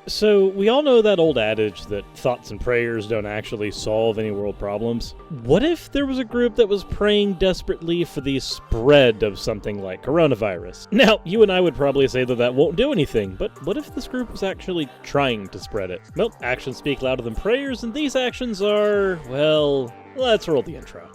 So, we all know that old adage that thoughts and prayers don't actually solve any world problems. What if there was a group that was praying desperately for the spread of something like coronavirus? Now, you and I would probably say that that won't do anything, but what if this group was actually trying to spread it? Well, actions speak louder than prayers, and these actions are, well, let's roll the intro.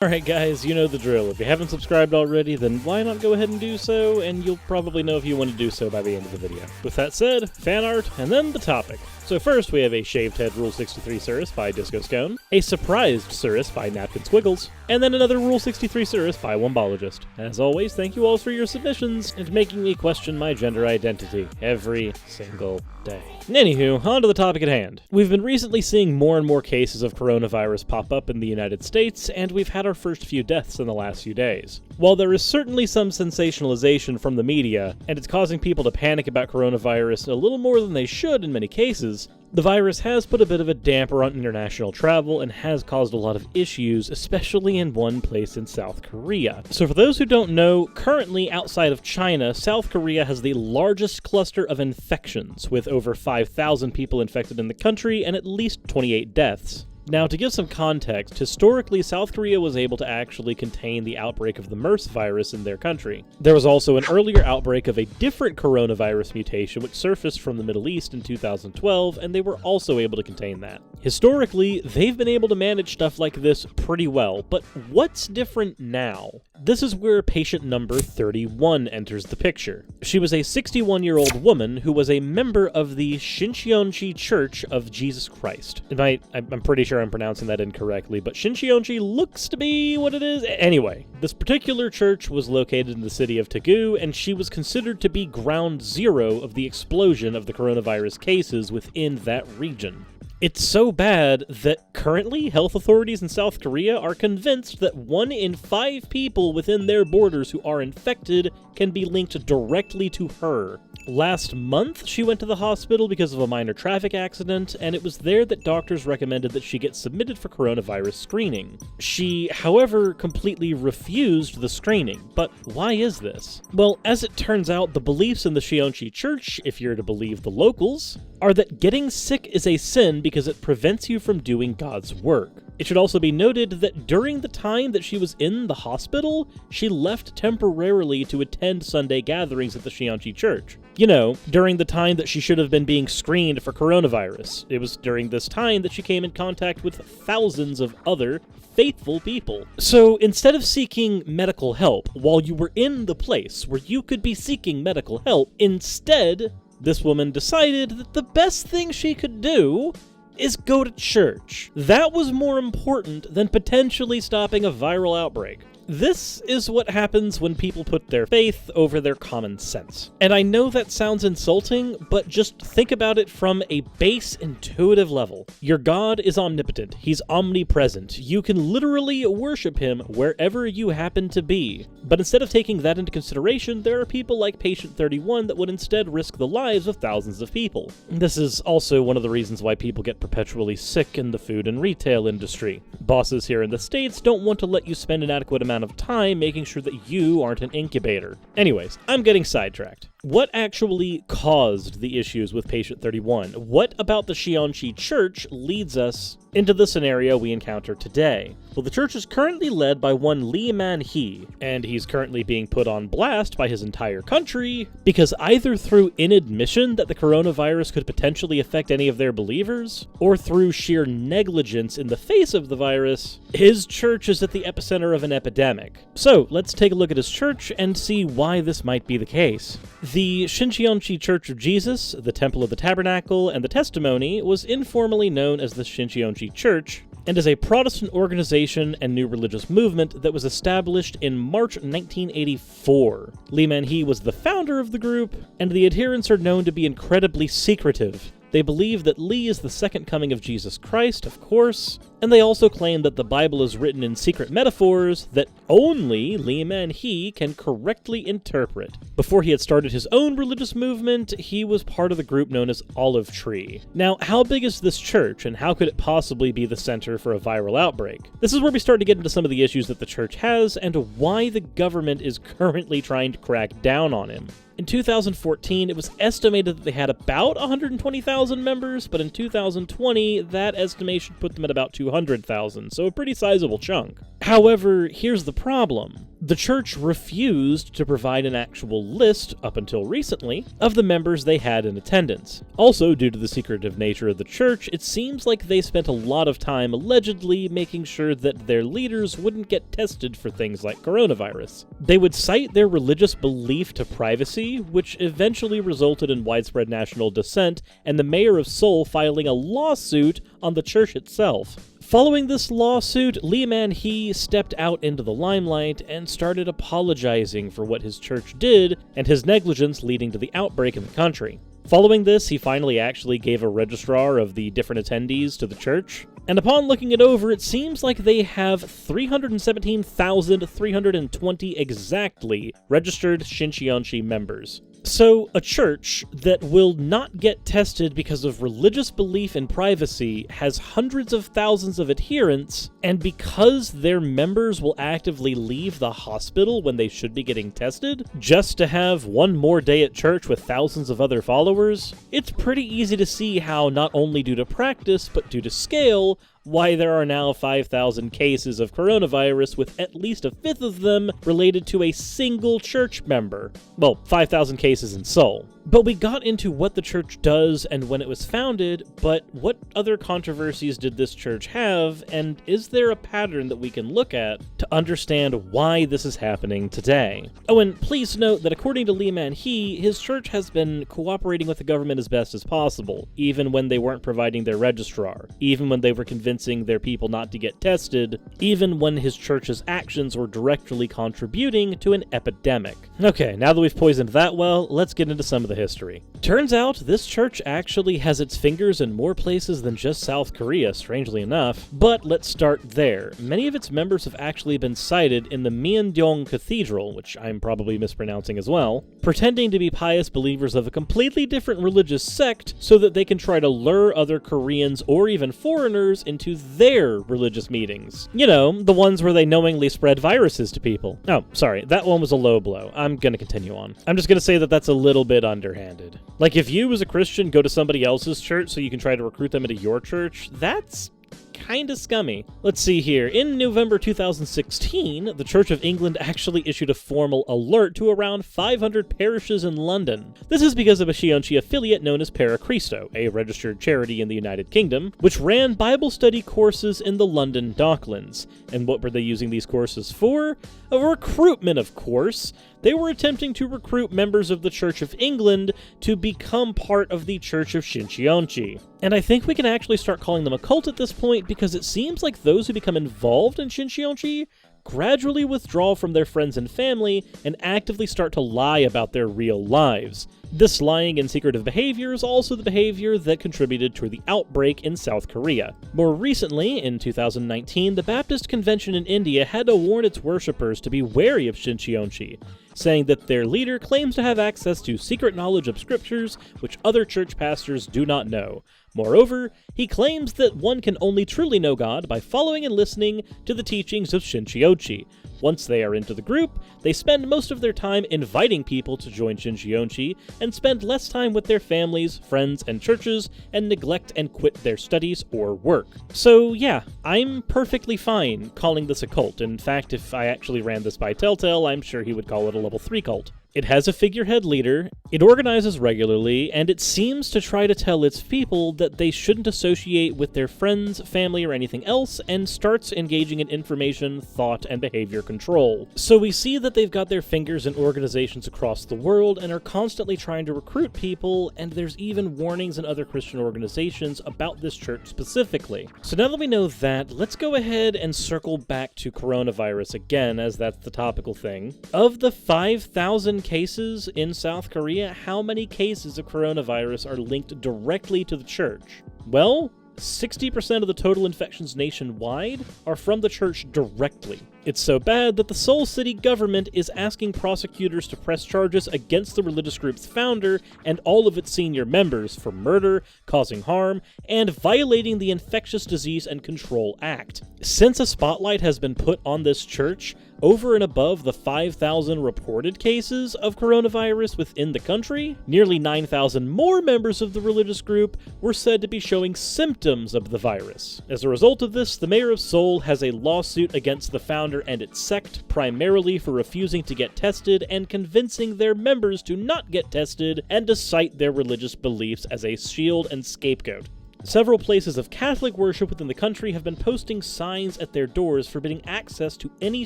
Alright guys, you know the drill. If you haven't subscribed already, then why not go ahead and do so, and you'll probably know if you want to do so by the end of the video. With that said, fan art, and then the topic. So first we have a shaved head Rule 63 Suris by Disco Scone, a surprised Suris by Napkin Squiggles, and then another Rule 63 Suris by Wombologist. As always, thank you all for your submissions, and making me question my gender identity every single day. Anywho, on to the topic at hand. We've been recently seeing more and more cases of coronavirus pop up in the United States, and we've had our first few deaths in the last few days. While there is certainly some sensationalization from the media, and it's causing people to panic about coronavirus a little more than they should in many cases, the virus has put a bit of a damper on international travel and has caused a lot of issues, especially in one place in South Korea. So for those who don't know, currently outside of China, South Korea has the largest cluster of infections, with over 5,000 people infected in the country and at least 28 deaths. Now, to give some context, historically, South Korea was able to actually contain the outbreak of the MERS virus in their country. There was also an earlier outbreak of a different coronavirus mutation which surfaced from the Middle East in 2012, and they were also able to contain that. Historically, they've been able to manage stuff like this pretty well, but what's different now? This is where patient number 31 enters the picture. She was a 61-year-old woman who was a member of the Shincheonji Church of Jesus Christ. I'm pretty sure I'm pronouncing that incorrectly, but Shincheonji looks to be what it is. Anyway, this particular church was located in the city of Daegu, and she was considered to be ground zero of the explosion of the coronavirus cases within that region. It's so bad that currently health authorities in South Korea are convinced that 1 in 5 people within their borders who are infected can be linked directly to her. Last month, she went to the hospital because of a minor traffic accident, and it was there that doctors recommended that she get submitted for coronavirus screening. She, however, completely refused the screening. But why is this? Well, as it turns out, the beliefs in the Shincheonji Church, if you're to believe the locals, are that getting sick is a sin because it prevents you from doing God's work. It should also be noted that during the time that she was in the hospital, she left temporarily to attend Sunday gatherings at the Shincheonji Church. You know, during the time that she should have been being screened for coronavirus. It was during this time that she came in contact with thousands of other faithful people. So instead of seeking medical help while you were in the place where you could be seeking medical help, instead, this woman decided that the best thing she could do is go to church. That was more important than potentially stopping a viral outbreak. This is what happens when people put their faith over their common sense. And I know that sounds insulting, but just think about it from a base intuitive level. Your God is omnipotent. He's omnipresent. You can literally worship him wherever you happen to be. But instead of taking that into consideration, there are people like Patient 31 that would instead risk the lives of thousands of people. This is also one of the reasons why people get perpetually sick in the food and retail industry. Bosses here in the States don't want to let you spend an adequate amount of time making sure that you aren't an incubator. Anyways, I'm getting sidetracked. What actually caused the issues with Patient 31? What about the Shincheonji Church leads us into the scenario we encounter today? Well, the church is currently led by one Lee Man-hee, and he's currently being put on blast by his entire country because either through inadmission that the coronavirus could potentially affect any of their believers, or through sheer negligence in the face of the virus, his church is at the epicenter of an epidemic. So, let's take a look at his church and see why this might be the case. The Shincheonji Church of Jesus, the Temple of the Tabernacle, and the Testimony was informally known as the Shincheonji Church, and is a Protestant organization and new religious movement that was established in March 1984. Lee Man-hee was the founder of the group, and the adherents are known to be incredibly secretive. They believe that Lee is the second coming of Jesus Christ, of course, and they also claim that the Bible is written in secret metaphors that only Lee Man-hee can correctly interpret. Before he had started his own religious movement, he was part of the group known as Olive Tree. Now, how big is this church, and how could it possibly be the center for a viral outbreak? This is where we start to get into some of the issues that the church has, and why the government is currently trying to crack down on him. In 2014, it was estimated that they had about 120,000 members, but in 2020, that estimation put them at about 200,000, so a pretty sizable chunk. However, here's the problem. The church refused to provide an actual list, up until recently, of the members they had in attendance. Also, due to the secretive nature of the church, it seems like they spent a lot of time allegedly making sure that their leaders wouldn't get tested for things like coronavirus. They would cite their religious belief to privacy, which eventually resulted in widespread national dissent and the mayor of Seoul filing a lawsuit on the church itself. Following this lawsuit, Lee Man-hee stepped out into the limelight and started apologizing for what his church did and his negligence leading to the outbreak in the country. Following this, he finally actually gave a registrar of the different attendees to the church, and upon looking it over, it seems like they have 317,320 exactly registered Shincheonji members. So, a church that will not get tested because of religious belief and privacy has hundreds of thousands of adherents, and because their members will actively leave the hospital when they should be getting tested, just to have one more day at church with thousands of other followers, it's pretty easy to see how, not only due to practice, but due to scale, why there are now 5,000 cases of coronavirus, with at least a fifth of them related to a single church member. Well, 5,000 cases in Seoul. But we got into what the church does and when it was founded, but what other controversies did this church have, and is there a pattern that we can look at to understand why this is happening today? Oh, and please note that according to Lee Man-hee, his church has been cooperating with the government as best as possible, even when they weren't providing their registrar, even when they were convincing their people not to get tested, even when his church's actions were directly contributing to an epidemic. Okay, now that we've poisoned that well, let's get into some of the history. Turns out, this church actually has its fingers in more places than just South Korea, strangely enough, but let's start there. Many of its members have actually been cited in the Myeongdong Cathedral, which I'm probably mispronouncing as well, pretending to be pious believers of a completely different religious sect so that they can try to lure other Koreans or even foreigners into their religious meetings. You know, the ones where they knowingly spread viruses to people. Oh, sorry, that one was a low blow. I'm gonna continue on. I'm just gonna say that that's a little bit underhanded. Like, if you as a Christian go to somebody else's church so you can try to recruit them into your church, that's kinda scummy. Let's see here. In November 2016, the Church of England actually issued a formal alert to around 500 parishes in London. This is because of a Shincheonji affiliate known as Para Cristo, a registered charity in the United Kingdom, which ran Bible study courses in the London Docklands. And what were they using these courses for? A recruitment, of course. They were attempting to recruit members of the Church of England to become part of the Church of Shincheonji. And I think we can actually start calling them a cult at this point, because it seems like those who become involved in Shincheonji gradually withdraw from their friends and family and actively start to lie about their real lives. This lying and secretive behavior is also the behavior that contributed to the outbreak in South Korea. More recently, in 2019, the Baptist Convention in India had to warn its worshippers to be wary of Shincheonji, saying that their leader claims to have access to secret knowledge of scriptures which other church pastors do not know. Moreover, he claims that one can only truly know God by following and listening to the teachings of Shincheonji. Once they are into the group, they spend most of their time inviting people to join Shincheonji and spend less time with their families, friends, and churches, and neglect and quit their studies or work. So yeah, I'm perfectly fine calling this a cult. In fact, if I actually ran this by Telltale, I'm sure he would call it a level 3 cult. It has a figurehead leader, it organizes regularly, and it seems to try to tell its people that they shouldn't associate with their friends, family, or anything else, and starts engaging in information, thought, and behavior control. So we see that they've got their fingers in organizations across the world and are constantly trying to recruit people, and there's even warnings in other Christian organizations about this church specifically. So now that we know that, let's go ahead and circle back to coronavirus again, as that's the topical thing. Of the 5,000 1,000 cases in South Korea, how many cases of coronavirus are linked directly to the church? Well, 60% of the total infections nationwide are from the church directly. It's so bad that the Seoul city government is asking prosecutors to press charges against the religious group's founder and all of its senior members for murder, causing harm, and violating the Infectious Disease and Control Act. Since a spotlight has been put on this church, over and above the 5,000 reported cases of coronavirus within the country, nearly 9,000 more members of the religious group were said to be showing symptoms of the virus. As a result of this, the mayor of Seoul has a lawsuit against the founder and its sect, primarily for refusing to get tested and convincing their members to not get tested and to cite their religious beliefs as a shield and scapegoat. Several places of Catholic worship within the country have been posting signs at their doors forbidding access to any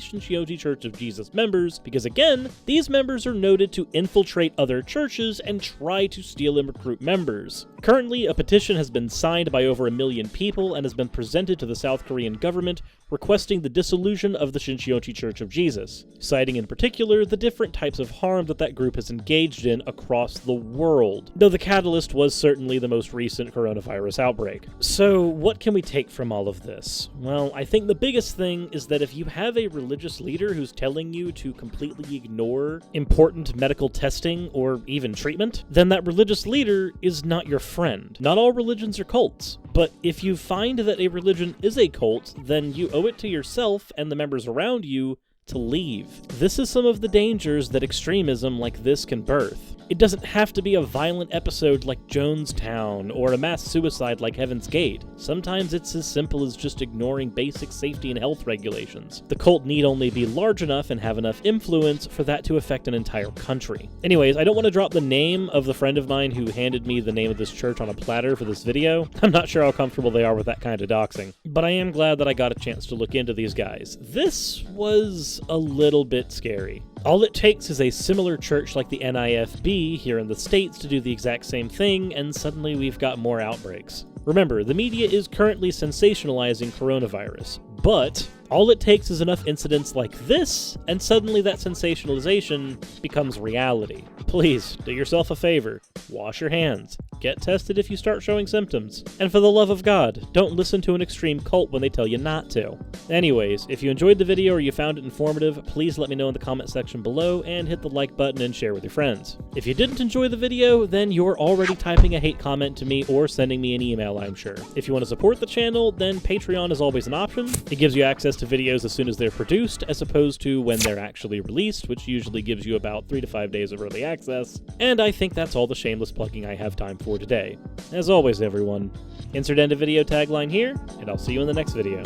Shincheonji Church of Jesus members because, again, these members are noted to infiltrate other churches and try to steal and recruit members. Currently, a petition has been signed by over 1 million people and has been presented to the South Korean government requesting the dissolution of the Shincheonji Church of Jesus, citing in particular the different types of harm that group has engaged in across the world, though the catalyst was certainly the most recent coronavirus outbreak. So what can we take from all of this? Well, I think the biggest thing is that if you have a religious leader who's telling you to completely ignore important medical testing or even treatment, then that religious leader is not your friend. Not all religions are cults, but if you find that a religion is a cult, then you owe it to yourself and the members around you to leave. This is some of the dangers that extremism like this can birth. It doesn't have to be a violent episode like Jonestown or a mass suicide like Heaven's Gate. Sometimes it's as simple as just ignoring basic safety and health regulations. The cult need only be large enough and have enough influence for that to affect an entire country. Anyways, I don't want to drop the name of the friend of mine who handed me the name of this church on a platter for this video. I'm not sure how comfortable they are with that kind of doxing, but I am glad that I got a chance to look into these guys. This was a little bit scary. All it takes is a similar church like the NIFB here in the States to do the exact same thing, and suddenly we've got more outbreaks. Remember, the media is currently sensationalizing coronavirus, but all it takes is enough incidents like this, and suddenly that sensationalization becomes reality. Please, do yourself a favor. Wash your hands. Get tested if you start showing symptoms. And for the love of God, don't listen to an extreme cult when they tell you not to. Anyways, if you enjoyed the video or you found it informative, please let me know in the comment section below and hit the like button and share with your friends. If you didn't enjoy the video, then you're already typing a hate comment to me or sending me an email, I'm sure. If you want to support the channel, then Patreon is always an option. It gives you access to videos as soon as they're produced, as opposed to when they're actually released, which usually gives you about 3 to 5 days of early access. And I think that's all the shameless plugging I have time for today. As always, everyone, insert end of video tagline here, and I'll see you in the next video.